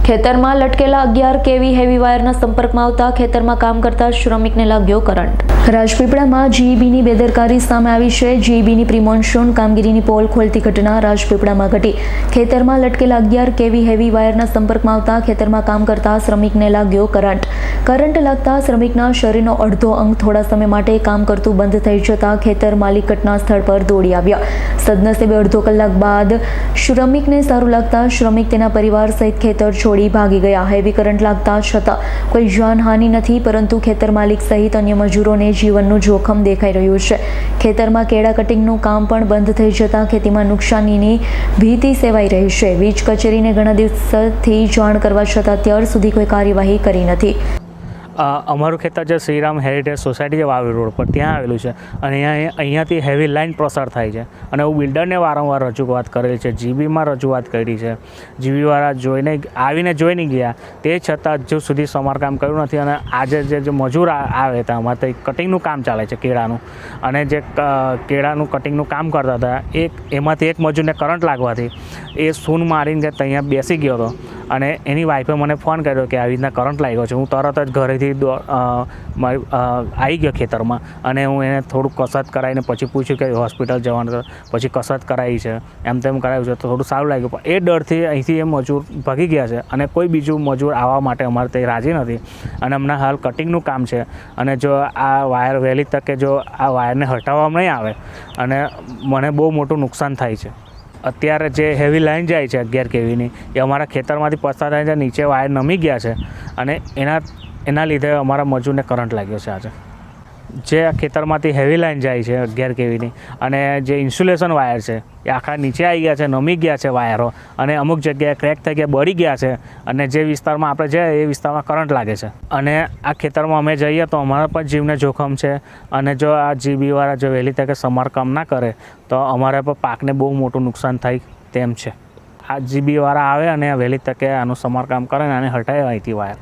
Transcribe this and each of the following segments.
ખેતરમાં લટકેલા 11 કેવી હેવી વાયરના સંપર્કમાં આવતા ખેતરમાં કામ કરતા શ્રમિકને લાગ્યો કરંટ। રાજપીપળામાં જીઈબીની બેદરકારી સામે આવી છે। જીઈબીની પ્રી-મોન્સૂન કામગીરીની પોલ ખોલતી ઘટના રાજપીપળામાં ઘટી। ખેતરમાં લટકેલા 11 કેવી હેવી વાયરના સંપર્કમાં આવતા ખેતરમાં કામ કરતા શ્રમિકને લાગ્યો કરંટ। કરંટ લાગતા શ્રમિકના શરીરનો અડધો અંગ થોડા સમય માટે કામ કરતું બંધ થઈ જતા ખેતર માલિક ઘટના સ્થળ પર દોડી આવ્યા। સદનસીબે અડધો કલાક બાદ શ્રમિકને સારું લાગતા શ્રમિક તેના પરિવાર સહિત ખેતર છોડી ભાગી ગયા। હેવી કરંટ લાગતા છતાં કોઈ જાનહાનિ નથી, પરંતુ ખેતર માલિક સહિત અન્ય મજૂરોને જીવનનું જોખમ દેખાઈ રહ્યું છે। ખેતરમાં કેળા કટિંગનું કામ પણ બંધ થઈ જતા ખેતીમાં નુકસાનીની ભીતિ સેવાઈ રહી છે। વીજ કચેરીને ઘણા દિવસથી જાણ કરવા છતાં અત્યાર સુધી કોઈ કાર્યવાહી કરી નથી। અમારું ખેતર જે શ્રીરામ હેરિટેજ સોસાયટી જે વાવી રોડ પર ત્યાં આવેલું છે અને અહીંયાથી હેવી લાઇન પ્રસાર થાય છે અને હું બિલ્ડરને વારંવાર રજૂઆત કરેલી છે, જીબીમાં રજૂઆત કરી છે। જીબીવાળા આવીને જોઈને ગયા, તે છતાં હજુ સુધી સમારકામ કર્યું નથી। અને આજે જે મજૂર આવે હતા, અમારે તો કટિંગનું કામ ચાલે છે કેળાનું, અને જે કેળાનું કટિંગનું કામ કરતા હતા એમાંથી એક મજૂરને કરંટ લાગવાથી એ સૂન મારીને ત્યાં બેસી ગયો હતો અને એની વાઈફે મને ફોન કર્યો કે આવી રીતના કરંટ લાગ્યો છે। હું તરત જ ઘરેથી આવી ગયો ખેતરમાં અને હું એને થોડુંક કસરત કરાવીને પછી પૂછ્યું કે હોસ્પિટલ જવાનું, પછી કસરત કરાવી છે, એમ તેમ કરાવ્યું છે તો થોડું સારું લાગ્યું। પણ એ ડરથી અહીંથી એ મજૂર ભાગી ગયા છે અને કોઈ બીજું મજૂર આવવા માટે અમારે તે રાજી નથી। અને હમણાં હાલ કટિંગનું કામ છે અને જો આ વાયર વહેલી તકે જો આ વાયરને હટાવવામાં નહીં આવે અને મને બહુ મોટું નુકસાન થાય છે। અત્યારે જે હેવી લાઇન જાય છે 11 કેવીની એ અમારા ખેતરમાંથી પસાર થાય છે, નીચે વાયર નમી ગયા છે અને એના લીધે અમારા મજૂરને કરંટ લાગ્યો છે। આજે જે ખેતરમાંથી હેવી લાઇન જાય છે 11 કેવીની અને જે ઇન્સ્યુલેશન વાયર છે એ આખા નીચે આવી ગયા છે, નમી ગયા છે વાયરો, અને અમુક જગ્યાએ ક્રેક થઈ ગયા, બળી ગયા છે અને જે વિસ્તારમાં આપણે જઈએ એ વિસ્તારમાં કરંટ લાગે છે। અને આ ખેતરમાં અમે જઈએ તો અમારા પણ જીવને જોખમ છે અને જો આ જીબીવાળા જો વહેલી તકે સમારકામ ના કરે તો અમારા પર પાકને બહુ મોટું નુકસાન થાય તેમ છે। આ જીબીવાળા આવે અને વહેલી તકે આનું સમારકામ કરે અને હટાવે અહીંથી વાયર,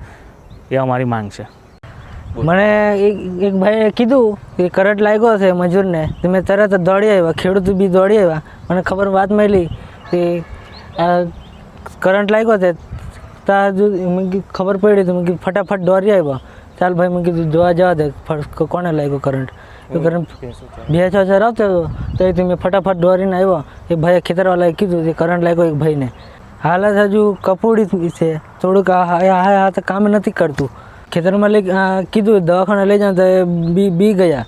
એ અમારી માંગ છે। મને એક ભાઈએ કીધું કે કરંટ લાગ્યો છે મજૂરને, તો મેં તરત જ દોડી આવ્યા, ખેડૂત બી દોડી આવ્યા। મને વાત મળી કે આ કરંટ લાગ્યો છે, ત્યાં મેં ખબર પડી તો મેં ફટાફટ દોડી આવ્યા। ચાલ ભાઈ, મેં કીધું જોવા જવા દે કોને લાગ્યો કરંટ। તો કરંટ 2-6 આવતો તો મેં ફટાફટ દોડીને આવ્યો। એક ભાઈએ ખેતરવાળાએ કીધું કે કરંટ લાગ્યો એક ભાઈને। હાલત હજુ કપોડી છે, થોડુંક હાથ કામ નથી કરતું। ખેતરમાં કીધું દવાખાને લઈ જાઉં તો બી ગયા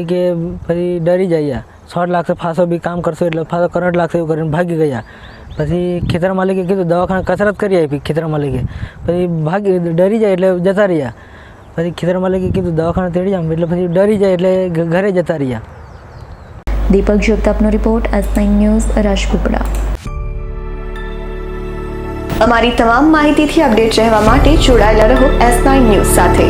કે પછી ડરી જાય, શોર્ટ લાગશે, ફાંસો બી કામ કરશો એટલે ફાંસો કરંટ લાગશે એવું કરીને ભાગી ગયા। પછી ખેતર માલિકે કીધું દવાખાને કસરત કરી આપી ખેતર માલિકે, પછી ડરી જાય એટલે જતા રહ્યા। પછી ખેતર માલિકે કીધું દવાખાને તેડી જાવ એટલે પછી ડરી જાય એટલે ઘરે જતા રહ્યા। દીપક જગતાપનો રિપોર્ટ, S9 ન્યૂઝ, રાજપીપળા। અમારી તમામ માહિતીથી અપડેટ રહેવા માટે જોડાયેલા રહો S9 ન્યૂઝ સાથે।